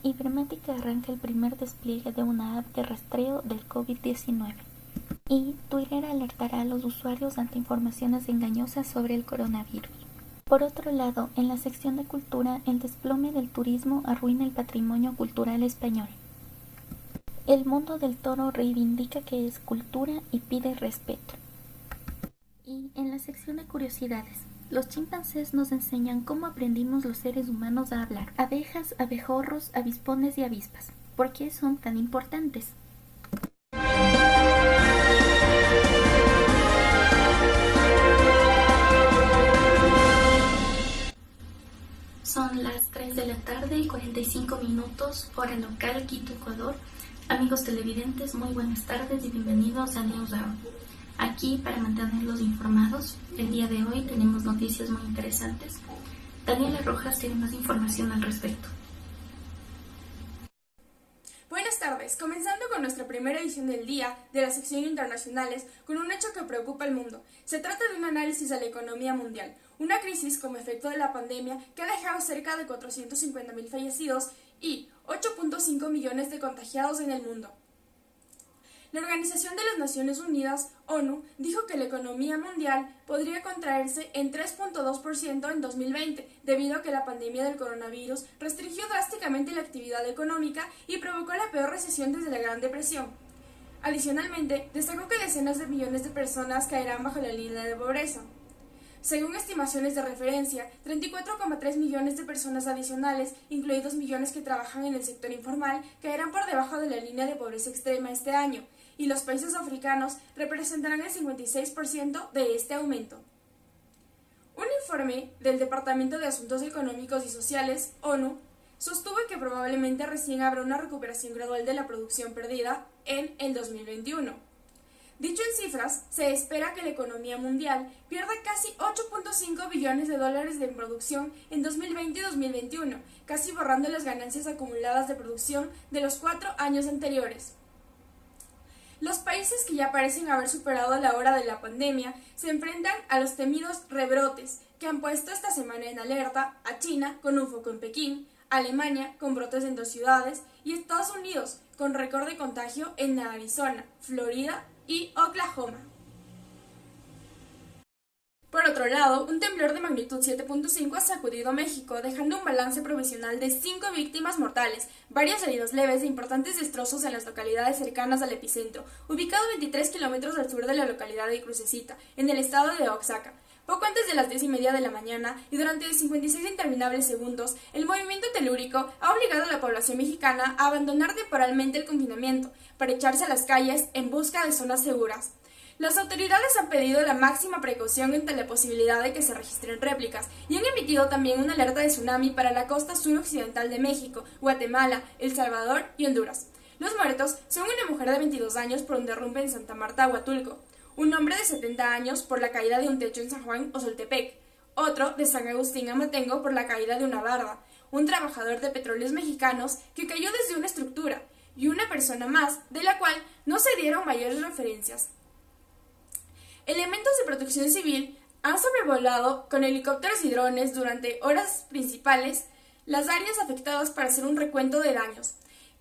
Ibermática arranca el primer despliegue de una app de rastreo del COVID-19 y Twitter alertará a los usuarios ante informaciones engañosas sobre el coronavirus. Por otro lado, en la sección de cultura, el desplome del turismo arruina el patrimonio cultural español. El mundo del toro reivindica que es cultura y pide respeto. Y en la sección de curiosidades, los chimpancés nos enseñan cómo aprendimos los seres humanos a hablar. Abejas, abejorros, avispones y avispas. ¿Por qué son tan importantes? Son las 3 de la tarde y 45 minutos, hora local, Quito, Ecuador. Amigos televidentes, muy buenas tardes y bienvenidos a News Hour. Aquí para mantenerlos informados, el día de hoy tenemos noticias muy interesantes. Daniela Rojas tiene más información al respecto. Buenas tardes, comenzando con nuestra primera edición del día de la sección internacionales con un hecho que preocupa al mundo. Se trata de un análisis de la economía mundial, una crisis como efecto de la pandemia que ha dejado cerca de 450.000 fallecidos y 8.5 millones de contagiados en el mundo. La Organización de las Naciones Unidas, ONU, dijo que la economía mundial podría contraerse en 3.2% en 2020, debido a que la pandemia del coronavirus restringió drásticamente la actividad económica y provocó la peor recesión desde la Gran Depresión. Adicionalmente, destacó que decenas de millones de personas caerán bajo la línea de pobreza. Según estimaciones de referencia, 34,3 millones de personas adicionales, incluidos millones que trabajan en el sector informal, caerán por debajo de la línea de pobreza extrema este año, y los países africanos representarán el 56% de este aumento. Un informe del Departamento de Asuntos Económicos y Sociales, ONU, sostuvo que probablemente recién habrá una recuperación gradual de la producción perdida en el 2021. Dicho en cifras, se espera que la economía mundial pierda casi 8.5 billones de dólares de producción en 2020 y 2021, casi borrando las ganancias acumuladas de producción de los 4 años anteriores. Los países que ya parecen haber superado la hora de la pandemia se enfrentan a los temidos rebrotes que han puesto esta semana en alerta a China con un foco en Pekín, Alemania con brotes en 2 ciudades y Estados Unidos con récord de contagio en Arizona, Florida y Oklahoma. Por otro lado, un temblor de magnitud 7.5 ha sacudido México, dejando un balance provisional de 5 víctimas mortales, varios heridos leves e importantes destrozos en las localidades cercanas al epicentro, ubicado a 23 kilómetros al sur de la localidad de Crucecita, en el estado de Oaxaca. Poco antes de las 10:30 de la mañana y durante 56 interminables segundos, el movimiento telúrico ha obligado a la población mexicana a abandonar temporalmente el confinamiento para echarse a las calles en busca de zonas seguras. Las autoridades han pedido la máxima precaución ante la posibilidad de que se registren réplicas y han emitido también una alerta de tsunami para la costa suroccidental de México, Guatemala, El Salvador y Honduras. Los muertos son una mujer de 22 años por un derrumbe en Santa Marta, Huatulco, un hombre de 70 años por la caída de un techo en San Juan o Soltepec, otro de San Agustín Amatengo por la caída de una barda, un trabajador de Petróleos Mexicanos que cayó desde una estructura y una persona más de la cual no se dieron mayores referencias. Elementos de protección civil han sobrevolado con helicópteros y drones durante horas principales las áreas afectadas para hacer un recuento de daños.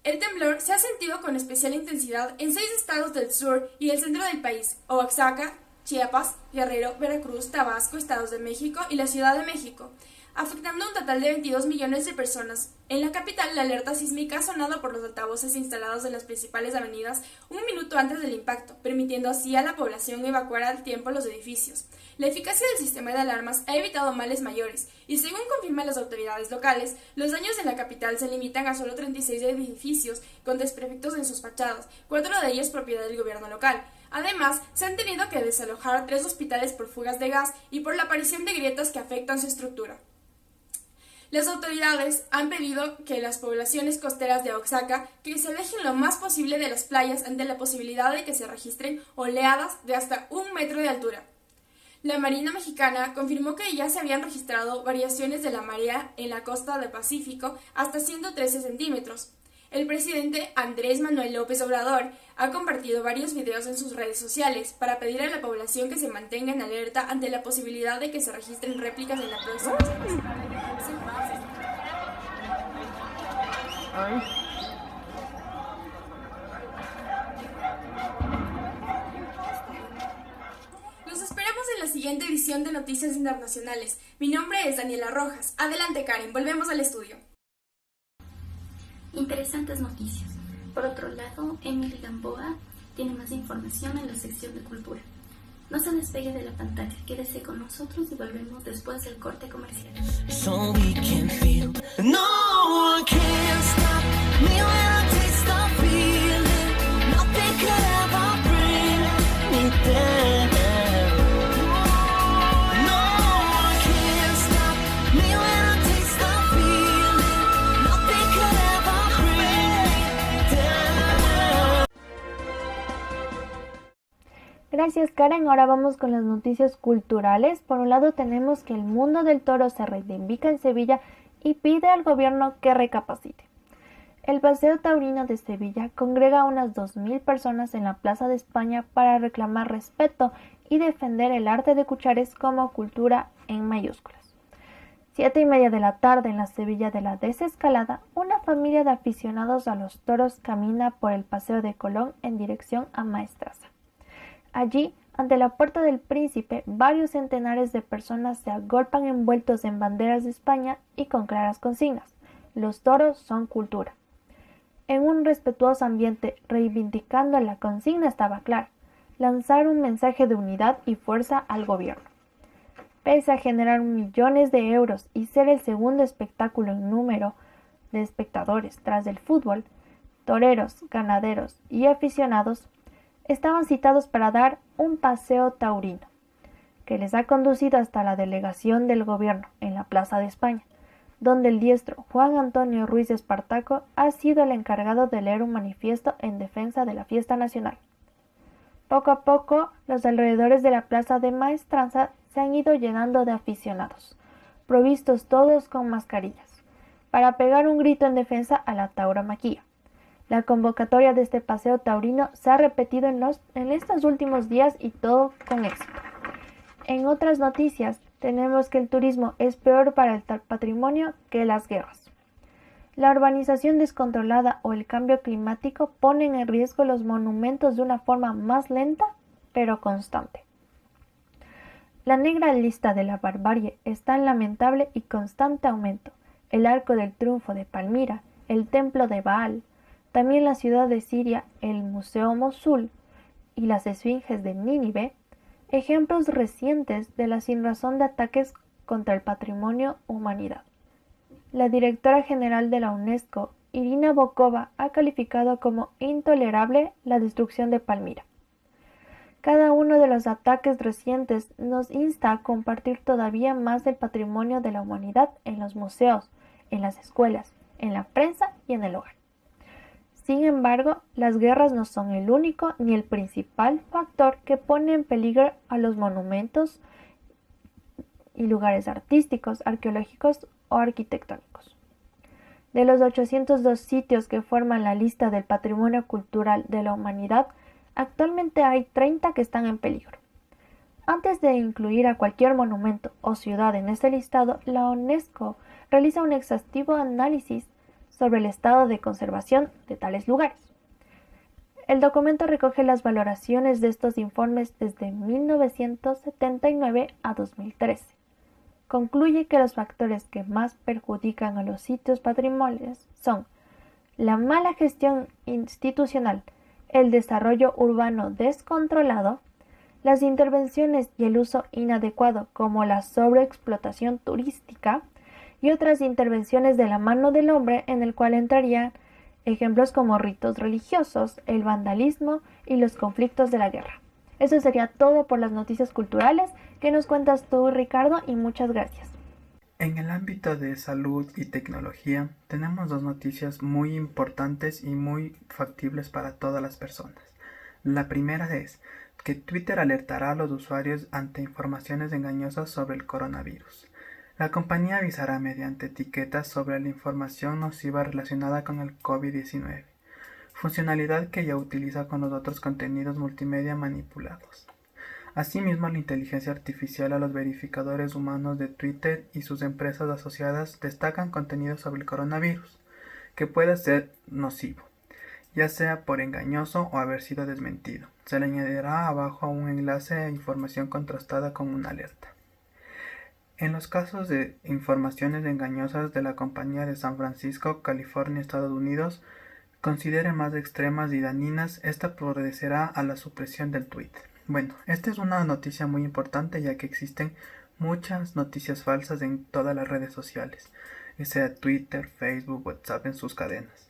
El temblor se ha sentido con especial intensidad en 6 estados del sur y el centro del país: Oaxaca, Chiapas, Guerrero, Veracruz, Tabasco, Estados de México y la Ciudad de México, afectando a un total de 22 millones de personas. En la capital, la alerta sísmica ha sonado por los altavoces instalados en las principales avenidas un minuto antes del impacto, permitiendo así a la población evacuar al tiempo los edificios. La eficacia del sistema de alarmas ha evitado males mayores, y según confirman las autoridades locales, los daños en la capital se limitan a solo 36 edificios con desperfectos en sus fachadas, 4 de ellos propiedad del gobierno local. Además, se han tenido que desalojar 3 hospitales por fugas de gas y por la aparición de grietas que afectan su estructura. Las autoridades han pedido que las poblaciones costeras de Oaxaca que se alejen lo más posible de las playas ante la posibilidad de que se registren oleadas de hasta 1 metro de altura. La Marina Mexicana confirmó que ya se habían registrado variaciones de la marea en la costa del Pacífico hasta 113 centímetros. El presidente Andrés Manuel López Obrador ha compartido varios videos en sus redes sociales para pedir a la población que se mantenga en alerta ante la posibilidad de que se registren réplicas en la próxima semana. Los esperamos en la siguiente edición de Noticias Internacionales. Mi nombre es Daniela Rojas. Adelante, Karen, volvemos al estudio. Interesantes noticias. Por otro lado, Emily Gamboa tiene más información en la sección de cultura. No se despegue de la pantalla, quédese con nosotros y volvemos después del corte comercial. So we can feel. No one can stop me when I taste the feeling. Nothing could ever bring me down. No one can stop me when I taste the feeling. Nothing could ever bring me down. Gracias, Karen. Ahora vamos con las noticias culturales. Por un lado tenemos que el mundo del toro se reivindica en Sevilla y pide al gobierno que recapacite. El Paseo Taurino de Sevilla congrega a unas 2.000 personas en la Plaza de España para reclamar respeto y defender el arte de Cuchares como cultura en mayúsculas. 7:30 de la tarde en la Sevilla de la Desescalada, una familia de aficionados a los toros camina por el Paseo de Colón en dirección a Maestrazza. Allí, ante la Puerta del Príncipe, varios centenares de personas se agolpan envueltos en banderas de España y con claras consignas: los toros son cultura. En un respetuoso ambiente, reivindicando la consigna estaba clara: lanzar un mensaje de unidad y fuerza al gobierno. Pese a generar millones de euros y ser el segundo espectáculo en número de espectadores tras el fútbol, toreros, ganaderos y aficionados estaban citados para dar un paseo taurino, que les ha conducido hasta la delegación del gobierno en la Plaza de España, donde el diestro Juan Antonio Ruiz Espartaco ha sido el encargado de leer un manifiesto en defensa de la fiesta nacional. Poco a poco, los alrededores de la Plaza de Maestranza se han ido llenando de aficionados, provistos todos con mascarillas, para pegar un grito en defensa a la tauromaquia. La convocatoria de este paseo taurino se ha repetido en estos últimos días y todo con éxito. En otras noticias, tenemos que el turismo es peor para el patrimonio que las guerras. La urbanización descontrolada o el cambio climático ponen en riesgo los monumentos de una forma más lenta, pero constante. La negra lista de la barbarie está en lamentable y constante aumento. El Arco del Triunfo de Palmira, el Templo de Baal, también la ciudad de Siria, el Museo Mosul y las esfinges de Nínive, ejemplos recientes de la sinrazón de ataques contra el patrimonio humanidad. La directora general de la UNESCO, Irina Bokova, ha calificado como intolerable la destrucción de Palmira. Cada uno de los ataques recientes nos insta a compartir todavía más del patrimonio de la humanidad en los museos, en las escuelas, en la prensa y en el hogar. Sin embargo, las guerras no son el único ni el principal factor que pone en peligro a los monumentos y lugares artísticos, arqueológicos o arquitectónicos. De los 802 sitios que forman la lista del Patrimonio Cultural de la Humanidad, actualmente hay 30 que están en peligro. Antes de incluir a cualquier monumento o ciudad en este listado, la UNESCO realiza un exhaustivo análisis sobre el estado de conservación de tales lugares. El documento recoge las valoraciones de estos informes desde 1979 a 2013. Concluye que los factores que más perjudican a los sitios patrimoniales son la mala gestión institucional, el desarrollo urbano descontrolado, las intervenciones y el uso inadecuado como la sobreexplotación turística, y otras intervenciones de la mano del hombre, en el cual entrarían ejemplos como ritos religiosos, el vandalismo y los conflictos de la guerra. Eso sería todo por las noticias culturales. ¿Qué nos cuentas tú, Ricardo? Y muchas gracias. En el ámbito de salud y tecnología, tenemos dos noticias muy importantes y muy factibles para todas las personas. La primera es que Twitter alertará a los usuarios ante informaciones engañosas sobre el coronavirus. La compañía avisará mediante etiquetas sobre la información nociva relacionada con el COVID-19, funcionalidad que ya utiliza con los otros contenidos multimedia manipulados. Asimismo, la inteligencia artificial a los verificadores humanos de Twitter y sus empresas asociadas destacan contenidos sobre el coronavirus, que puede ser nocivo, ya sea por engañoso o haber sido desmentido. Se le añadirá abajo un enlace a información contrastada con una alerta. En los casos de informaciones engañosas de la compañía de San Francisco, California, Estados Unidos, considere más extremas y dañinas, esta progresará a la supresión del tweet. Bueno, esta es una noticia muy importante ya que existen muchas noticias falsas en todas las redes sociales, sea Twitter, Facebook, WhatsApp en sus cadenas.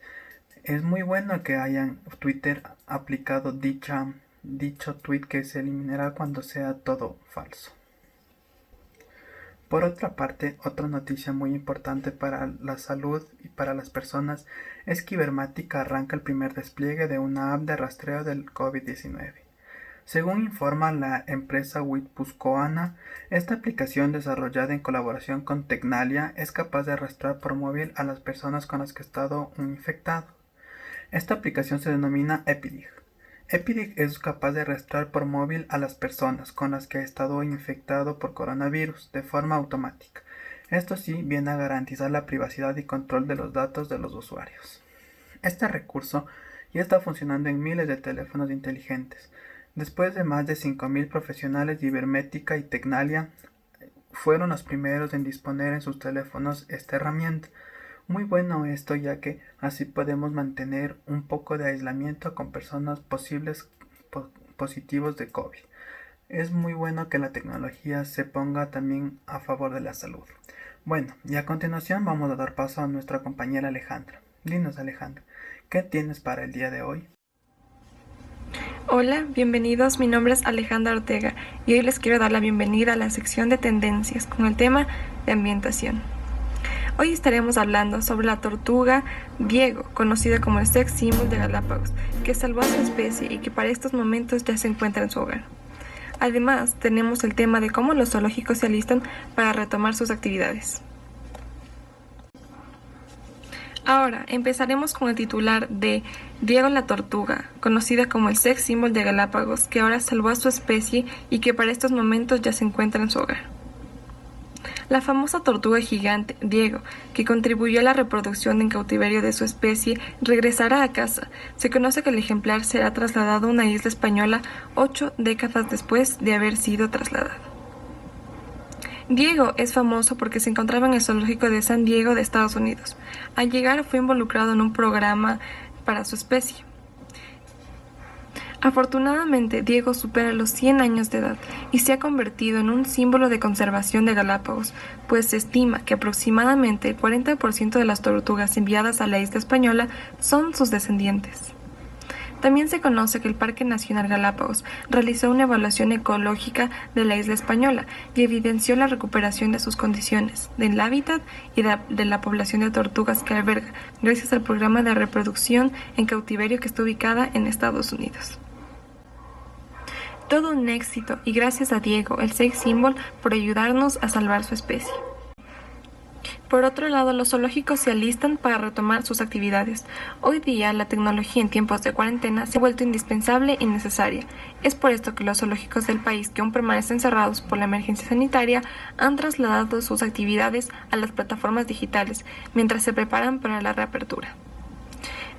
Es muy bueno que hayan Twitter aplicado dicho tweet que se eliminará cuando sea todo falso. Por otra parte, otra noticia muy importante para la salud y para las personas es que Ibermática arranca el primer despliegue de una app de rastreo del COVID-19. Según informa la empresa guipuzcoana, esta aplicación desarrollada en colaboración con Tecnalia es capaz de rastrear por móvil a las personas con las que ha estado infectado. Esta aplicación se denomina Epidig. Epidig es capaz de rastrear por móvil a las personas con las que ha estado infectado por coronavirus de forma automática. Esto sí viene a garantizar la privacidad y control de los datos de los usuarios. Este recurso ya está funcionando en miles de teléfonos inteligentes. Después de más de 5.000 profesionales de Ibermática y Tecnalia fueron los primeros en disponer en sus teléfonos esta herramienta. Muy bueno esto, ya que así podemos mantener un poco de aislamiento con personas positivos de COVID. Es muy bueno que la tecnología se ponga también a favor de la salud. Bueno, y a continuación vamos a dar paso a nuestra compañera Alejandra. Dinos, Alejandra, ¿qué tienes para el día de hoy? Hola, bienvenidos, mi nombre es Alejandra Ortega y hoy les quiero dar la bienvenida a la sección de tendencias con el tema de ambientación. Hoy estaremos hablando sobre la tortuga Diego, conocida como el sex symbol de Galápagos, que salvó a su especie y que para estos momentos ya se encuentra en su hogar. Además, tenemos el tema de cómo los zoológicos se alistan para retomar sus actividades. Ahora, empezaremos con el titular de Diego la tortuga, conocida como el sex symbol de Galápagos, que ahora salvó a su especie y que para estos momentos ya se encuentra en su hogar. La famosa tortuga gigante, Diego, que contribuyó a la reproducción en cautiverio de su especie, regresará a casa. Se conoce que el ejemplar será trasladado a una isla española 8 décadas después de haber sido trasladado. Diego es famoso porque se encontraba en el zoológico de San Diego de Estados Unidos. Al llegar fue involucrado en un programa para su especie. Afortunadamente, Diego supera los 100 años de edad y se ha convertido en un símbolo de conservación de Galápagos, pues se estima que aproximadamente el 40% de las tortugas enviadas a la isla española son sus descendientes. También se conoce que el Parque Nacional Galápagos realizó una evaluación ecológica de la isla española y evidenció la recuperación de sus condiciones, del hábitat y de la población de tortugas que alberga, gracias al programa de reproducción en cautiverio que está ubicada en Estados Unidos. Todo un éxito y gracias a Diego, el sex symbol, por ayudarnos a salvar su especie. Por otro lado, los zoológicos se alistan para retomar sus actividades. Hoy día, la tecnología en tiempos de cuarentena se ha vuelto indispensable y necesaria. Es por esto que los zoológicos del país que aún permanecen cerrados por la emergencia sanitaria han trasladado sus actividades a las plataformas digitales, mientras se preparan para la reapertura.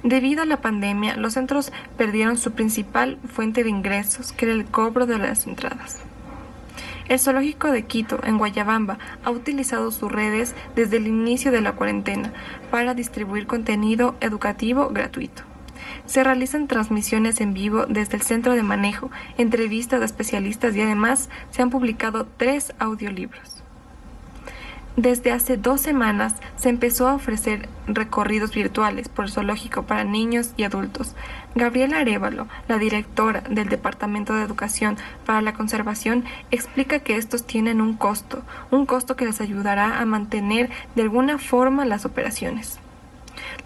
Debido a la pandemia, los centros perdieron su principal fuente de ingresos, que era el cobro de las entradas. El zoológico de Quito, en Guayabamba, ha utilizado sus redes desde el inicio de la cuarentena para distribuir contenido educativo gratuito. Se realizan transmisiones en vivo desde el centro de manejo, entrevistas de especialistas y además se han publicado 3 audiolibros. Desde hace 2 semanas se empezó a ofrecer recorridos virtuales por el zoológico para niños y adultos. Gabriela Arévalo, la directora del Departamento de Educación para la Conservación, explica que estos tienen un costo que les ayudará a mantener de alguna forma las operaciones.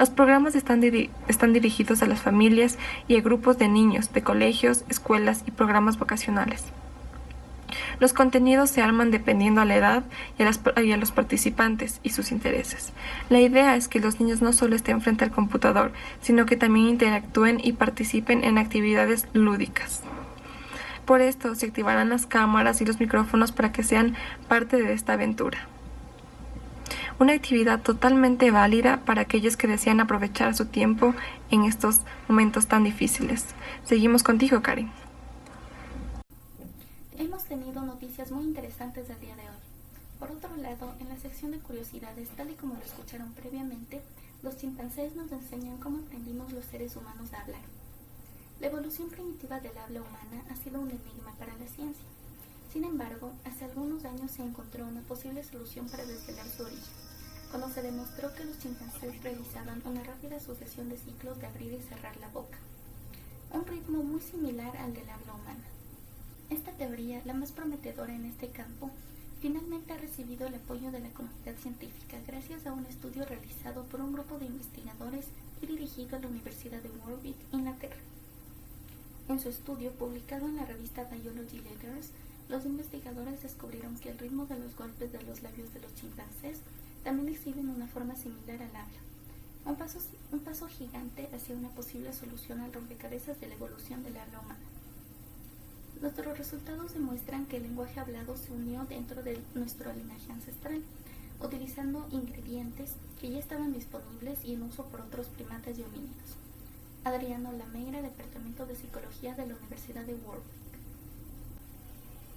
Los programas están dirigidos a las familias y a grupos de niños de colegios, escuelas y programas vocacionales. Los contenidos se arman dependiendo a la edad y a los participantes y sus intereses. La idea es que los niños no solo estén frente al computador, sino que también interactúen y participen en actividades lúdicas. Por esto se activarán las cámaras y los micrófonos para que sean parte de esta aventura. una actividad totalmente válida para aquellos que desean aprovechar su tiempo en estos momentos tan difíciles. Seguimos contigo, Karen. Hemos tenido noticias muy interesantes del día de hoy. Por otro lado, en la sección de curiosidades, tal y como lo escucharon previamente, los chimpancés nos enseñan cómo aprendimos los seres humanos a hablar. La evolución primitiva del habla humana ha sido un enigma para la ciencia. Sin embargo, hace algunos años se encontró una posible solución para desvelar su origen, cuando se demostró que los chimpancés realizaban una rápida sucesión de ciclos de abrir y cerrar la boca, un ritmo muy similar al del habla humana. Esta teoría, la más prometedora en este campo, finalmente ha recibido el apoyo de la comunidad científica gracias a un estudio realizado por un grupo de investigadores y dirigido a la Universidad de Warwick, Inglaterra. En su estudio, publicado en la revista Biology Letters, los investigadores descubrieron que el ritmo de los golpes de los labios de los chimpancés también exhiben una forma similar al habla, un paso gigante hacia una posible solución al rompecabezas de la evolución del habla humana. Nuestros resultados demuestran que el lenguaje hablado se unió dentro de nuestro linaje ancestral, utilizando ingredientes que ya estaban disponibles y en uso por otros primates y homínidos. Adriano Lameira, Departamento de Psicología de la Universidad de Warwick.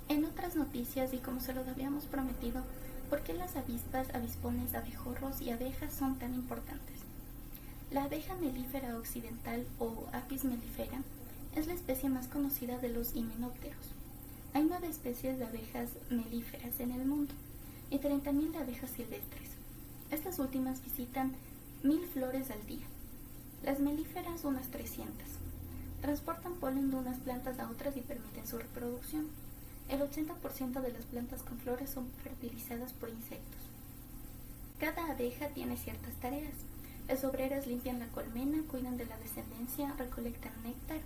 En otras noticias, y como se lo habíamos prometido, ¿por qué las avispas, avispones, abejorros y abejas son tan importantes? La abeja melífera occidental, o Apis mellifera, es la especie más conocida de los himenópteros. Hay 9 especies de abejas melíferas en el mundo y 30.000 de abejas silvestres. Estas últimas visitan 1.000 flores al día. Las melíferas unas 300. Transportan polen de unas plantas a otras y permiten su reproducción. El 80% de las plantas con flores son fertilizadas por insectos. Cada abeja tiene ciertas tareas. Las obreras limpian la colmena, cuidan de la descendencia, recolectan néctar,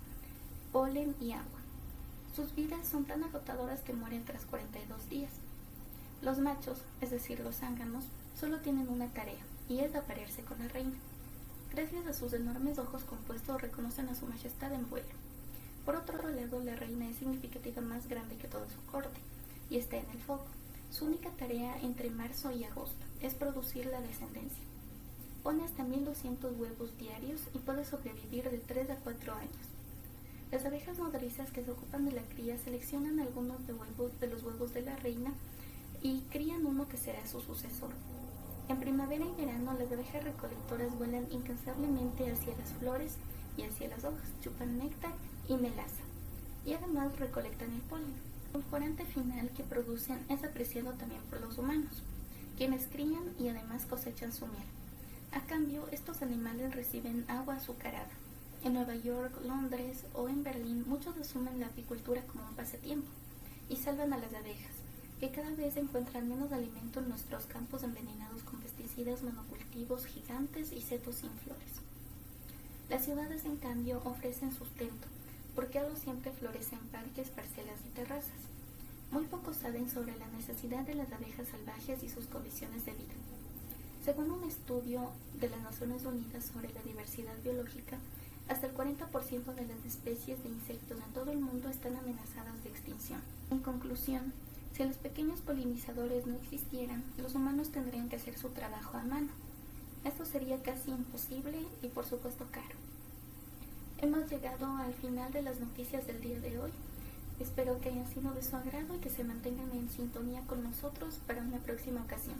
polen y agua. Sus vidas son tan agotadoras que mueren tras 42 días. Los machos, es decir, los zánganos, solo tienen una tarea, y es aparearse con la reina. Gracias a sus enormes ojos compuestos reconocen a su majestad en vuelo. Por otro lado, la reina es significativa más grande que toda su corte, y está en el foco. Su única tarea entre marzo y agosto es producir la descendencia. Pone hasta 1.200 huevos diarios y puede sobrevivir de 3 a 4 años. Las abejas nodrizas que se ocupan de la cría seleccionan algunos de los huevos de la reina y crían uno que será su sucesor. En primavera y verano, las abejas recolectoras vuelan incansablemente hacia las flores y hacia las hojas, chupan néctar y melaza, y además recolectan el polen. El edulcorante final que producen es apreciado también por los humanos, quienes crían y además cosechan su miel. A cambio, estos animales reciben agua azucarada. En Nueva York, Londres o en Berlín, muchos asumen la apicultura como un pasatiempo y salvan a las abejas, que cada vez encuentran menos alimento en nuestros campos envenenados con pesticidas, monocultivos gigantes y setos sin flores. Las ciudades, en cambio, ofrecen sustento, porque algo siempre florece en parques, parcelas y terrazas. Muy pocos saben sobre la necesidad de las abejas salvajes y sus condiciones de vida. Según un estudio de las Naciones Unidas sobre la diversidad biológica, hasta el 40% de las especies de insectos en todo el mundo están amenazadas de extinción. En conclusión, si los pequeños polinizadores no existieran, los humanos tendrían que hacer su trabajo a mano. Esto sería casi imposible y por supuesto caro. Hemos llegado al final de las noticias del día de hoy. Espero que hayan sido de su agrado y que se mantengan en sintonía con nosotros para una próxima ocasión.